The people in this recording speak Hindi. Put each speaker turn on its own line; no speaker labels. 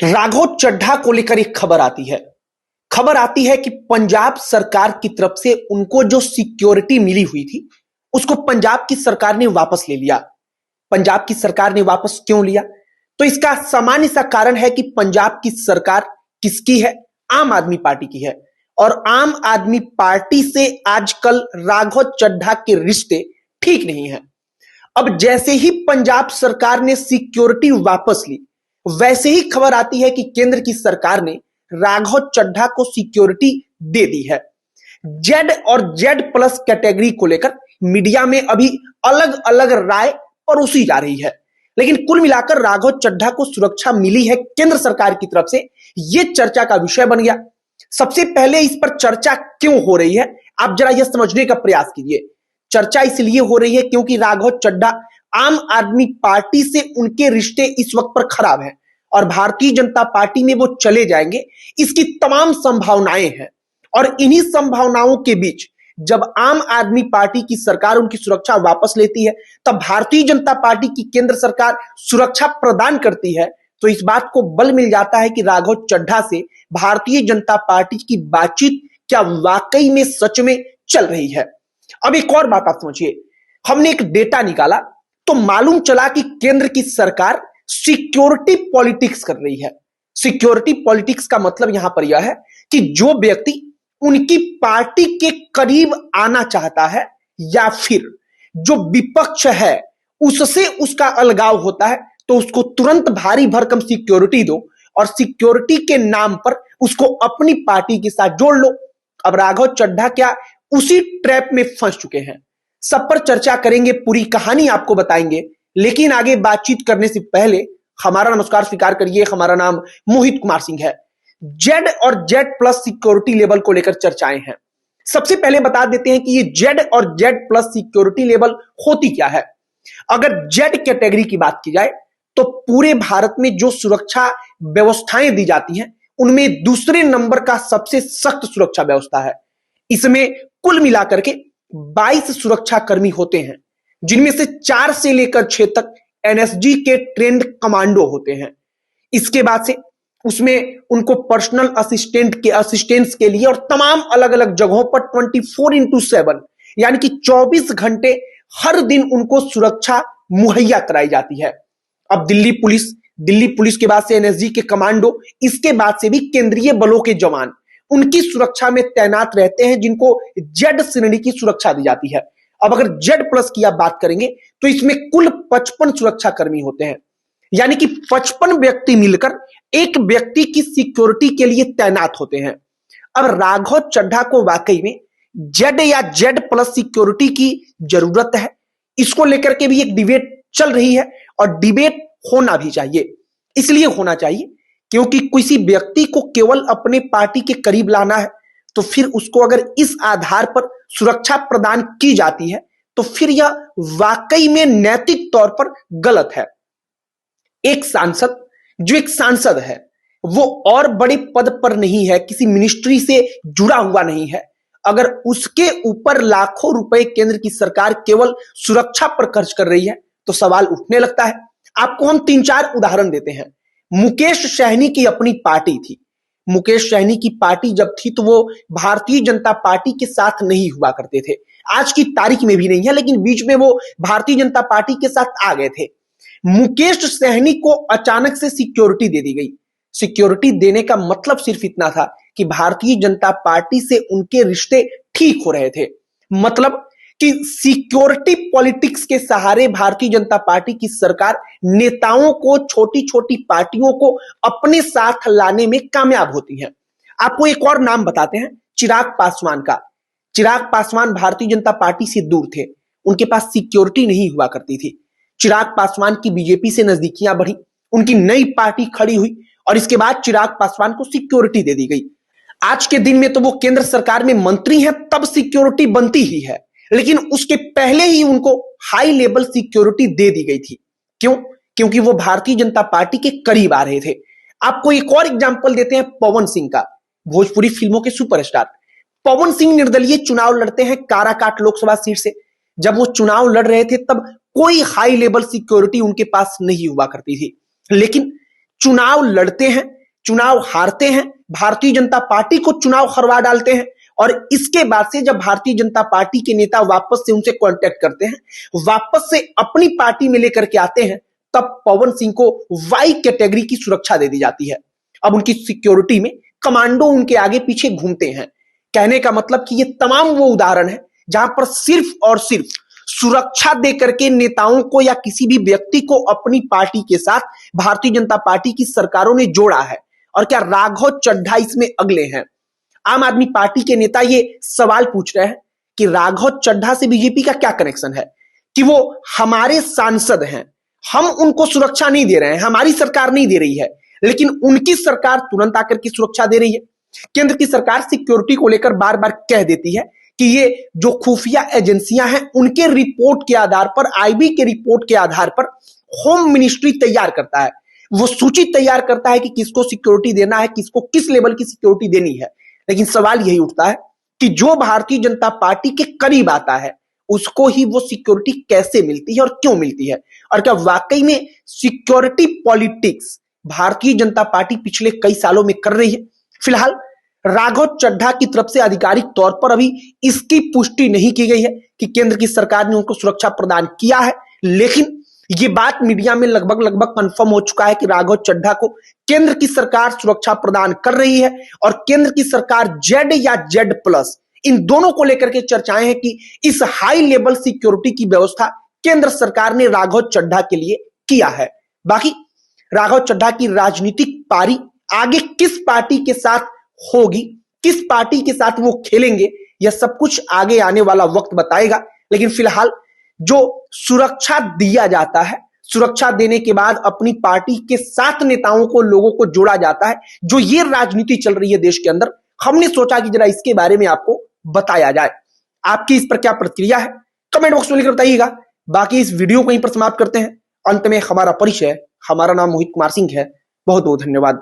राघव चड्ढा को लेकर एक खबर आती है कि पंजाब सरकार की तरफ से उनको जो सिक्योरिटी मिली हुई थी उसको पंजाब की सरकार ने वापस ले लिया। पंजाब की सरकार ने वापस क्यों लिया? तो इसका सामान्य सा कारण है कि पंजाब की सरकार किसकी है? आम आदमी पार्टी की है। और आम आदमी पार्टी से आजकल राघव चड्ढा के रिश्ते ठीक नहीं है। अब जैसे ही पंजाब सरकार ने सिक्योरिटी वापस ली, वैसे ही खबर आती है कि केंद्र की सरकार ने राघव चड्ढा को सिक्योरिटी दे दी है। जेड और जेड प्लस कैटेगरी को लेकर मीडिया में अभी अलग अलग राय परोसी जा रही है, लेकिन कुल मिलाकर राघव चड्ढा को सुरक्षा मिली है केंद्र सरकार की तरफ से, यह चर्चा का विषय बन गया। सबसे पहले इस पर चर्चा क्यों हो रही है, आप जरा यह समझने का प्रयास कीजिए। चर्चा इसलिए हो रही है क्योंकि राघव चड्ढा आम आदमी पार्टी से उनके रिश्ते इस वक्त पर खराब हैं और भारतीय जनता पार्टी में वो चले जाएंगे, इसकी तमाम संभावनाएं हैं। और इन्हीं संभावनाओं के बीच जब आम आदमी पार्टी की सरकार उनकी सुरक्षा वापस लेती है, तब भारतीय जनता पार्टी की केंद्र सरकार सुरक्षा प्रदान करती है, तो इस बात को बल मिल जाता है कि राघव चड्ढा से भारतीय जनता पार्टी की बातचीत क्या वाकई में सच में चल रही है। अब एक और बात आप समझिए, हमने एक डेटा निकाला तो मालूम चला कि केंद्र की सरकार सिक्योरिटी पॉलिटिक्स कर रही है। सिक्योरिटी पॉलिटिक्स का मतलब यहां पर यह है कि जो व्यक्ति उनकी पार्टी के करीब आना चाहता है या फिर जो विपक्ष है उससे उसका अलगाव होता है, तो उसको तुरंत भारी भरकम सिक्योरिटी दो और सिक्योरिटी के नाम पर उसको अपनी पार्टी के साथ जोड़ लो। अब राघव चड्ढा क्या उसी ट्रैप में फंस चुके हैं? सब पर चर्चा करेंगे, पूरी कहानी आपको बताएंगे, लेकिन आगे बातचीत करने से पहले हमारा नमस्कार स्वीकार करिए। हमारा नाम मोहित कुमार सिंह है। जेड और जेड प्लस सिक्योरिटी लेवल को लेकर चर्चाएं हैं। सबसे पहले बता देते हैं कि ये जेड और जेड प्लस सिक्योरिटी लेवल होती क्या है। अगर जेड कैटेगरी की बात की जाए तो पूरे भारत में जो सुरक्षा व्यवस्थाएं दी जाती हैं उनमें दूसरे नंबर का सबसे सख्त सुरक्षा व्यवस्था है। इसमें कुल मिलाकर के 22 सुरक्षा कर्मी होते हैं, जिनमें से 4 से लेकर 6 तक एनएसजी के ट्रेंड कमांडो होते हैं। इसके बाद से उसमें उनको पर्सनल असिस्टेंस के लिए और तमाम अलग अलग जगहों पर 24x7 यानी कि 24 घंटे हर दिन उनको सुरक्षा मुहैया कराई जाती है। अब दिल्ली पुलिस के बाद से एनएसजी के कमांडो, इसके बाद से भी केंद्रीय बलों के जवान उनकी सुरक्षा में तैनात रहते हैं, जिनको जेड श्रेणी की सुरक्षा दी जाती है। अब अगर जेड प्लस की आप बात करेंगे तो इसमें कुल 55 सुरक्षा कर्मी होते हैं, यानी कि 55 व्यक्ति मिलकर एक व्यक्ति की सिक्योरिटी के लिए तैनात होते हैं। अब राघव चड्ढा को वाकई में जेड या जेड प्लस सिक्योरिटी की जरूरत है, इसको लेकर के भी एक डिबेट चल रही है और डिबेट होना भी चाहिए। इसलिए होना चाहिए क्योंकि किसी व्यक्ति को केवल अपने पार्टी के करीब लाना है, तो फिर उसको अगर इस आधार पर सुरक्षा प्रदान की जाती है तो फिर यह वाकई में नैतिक तौर पर गलत है। एक सांसद है वो और बड़े पद पर नहीं है, किसी मिनिस्ट्री से जुड़ा हुआ नहीं है, अगर उसके ऊपर लाखों रुपए केंद्र की सरकार केवल सुरक्षा पर खर्च कर रही है तो सवाल उठने लगता है। आपको हम 3-4 उदाहरण देते हैं। मुकेश सहनी की अपनी पार्टी थी। मुकेश सहनी की पार्टी जब थी तो वो भारतीय जनता पार्टी के साथ नहीं हुआ करते थे, आज की तारीख में भी नहीं है, लेकिन बीच में वो भारतीय जनता पार्टी के साथ आ गए थे। मुकेश सहनी को अचानक से सिक्योरिटी दे दी गई। सिक्योरिटी देने का मतलब सिर्फ इतना था कि भारतीय जनता पार्टी से उनके रिश्ते ठीक हो रहे थे, मतलब कि सिक्योरिटी पॉलिटिक्स के सहारे भारतीय जनता पार्टी की सरकार नेताओं को, छोटी छोटी पार्टियों को अपने साथ लाने में कामयाब होती है। आपको एक और नाम बताते हैं, चिराग पासवान का। चिराग पासवान भारतीय जनता पार्टी से दूर थे, उनके पास सिक्योरिटी नहीं हुआ करती थी। चिराग पासवान की बीजेपी से नजदीकियां बढ़ी, उनकी नई पार्टी खड़ी हुई और इसके बाद चिराग पासवान को सिक्योरिटी दे दी गई। आज के दिन में तो वो केंद्र सरकार में मंत्री हैं, तब सिक्योरिटी बनती ही है, लेकिन उसके पहले ही उनको हाई लेवल सिक्योरिटी दे दी गई थी। क्यों? क्योंकि वो भारतीय जनता पार्टी के करीब आ रहे थे। आपको एक और एग्जांपल देते हैं पवन सिंह का, भोजपुरी फिल्मों के सुपरस्टार। पवन सिंह निर्दलीय चुनाव लड़ते हैं काराकाट लोकसभा सीट से। जब वो चुनाव लड़ रहे थे तब कोई हाई लेवल सिक्योरिटी उनके पास नहीं हुआ करती थी, लेकिन चुनाव लड़ते हैं, चुनाव हारते हैं, भारतीय जनता पार्टी को चुनाव हरवा डालते हैं और इसके बाद से जब भारतीय जनता पार्टी के नेता वापस से उनसे कांटेक्ट करते हैं, वापस से अपनी पार्टी में लेकर के आते हैं, तब पवन सिंह को वाई कैटेगरी की सुरक्षा दे दी जाती है। अब उनकी सिक्योरिटी में कमांडो उनके आगे पीछे घूमते हैं। कहने का मतलब कि ये तमाम वो उदाहरण है जहां पर सिर्फ और सिर्फ सुरक्षा देकर के नेताओं को या किसी भी व्यक्ति को अपनी पार्टी के साथ भारतीय जनता पार्टी की सरकारों ने जोड़ा है। और क्या राघव चड्ढा इसमें अगले हैं? आम आदमी पार्टी के नेता ये सवाल पूछ रहे हैं कि राघव चड्ढा से बीजेपी का क्या कनेक्शन है, कि वो हमारे सांसद हैं, हम उनको सुरक्षा नहीं दे रहे हैं, हमारी सरकार नहीं दे रही है, लेकिन उनकी सरकार तुरंत आकर के सुरक्षा दे रही है। केंद्र की सरकार सिक्योरिटी को लेकर बार बार कह देती है कि ये जो खुफिया एजेंसियां हैं उनके रिपोर्ट के आधार पर, आईबी के रिपोर्ट के आधार पर होम मिनिस्ट्री तैयार करता है, वो सूची तैयार करता है कि किसको सिक्योरिटी देना है, किसको किस लेवल की सिक्योरिटी देनी है। लेकिन सवाल यही उठता है कि जो भारतीय जनता पार्टी के करीब आता है उसको ही वो सिक्योरिटी कैसे मिलती है और क्यों मिलती है, और क्या वाकई में security politics Bharatiya Janata party पिछले कई सालों में कर रही है। फिलहाल राघव चड्ढा की तरफ से आधिकारिक तौर पर अभी इसकी पुष्टि नहीं की गई है कि केंद्र की सरकार ने उनको सुरक्षा प्रदान किया है, लेकिन ये बात मीडिया में लगभग कंफर्म हो चुका है कि राघव चड्ढा को केंद्र की सरकार सुरक्षा प्रदान कर रही है। और केंद्र की सरकार जेड या जेड प्लस इन दोनों को लेकर के चर्चाएं हैं कि इस हाई लेवल सिक्योरिटी की व्यवस्था केंद्र सरकार ने राघव चड्ढा के लिए किया है। बाकी राघव चड्ढा की राजनीतिक पारी आगे किस पार्टी के साथ होगी, किस पार्टी के साथ वो खेलेंगे, यह सब कुछ आगे आने वाला वक्त बताएगा। लेकिन फिलहाल जो सुरक्षा दिया जाता है, सुरक्षा देने के बाद अपनी पार्टी के साथ नेताओं को, लोगों को जोड़ा जाता है, जो ये राजनीति चल रही है देश के अंदर, हमने सोचा कि जरा इसके बारे में आपको बताया जाए। आपकी इस पर क्या प्रतिक्रिया है कमेंट बॉक्स में लिखकर बताइएगा। बाकी इस वीडियो को यहीं पर समाप्त करते हैं। अंत में हमारा परिचय, हमारा नाम मोहित कुमार सिंह है। बहुत बहुत धन्यवाद।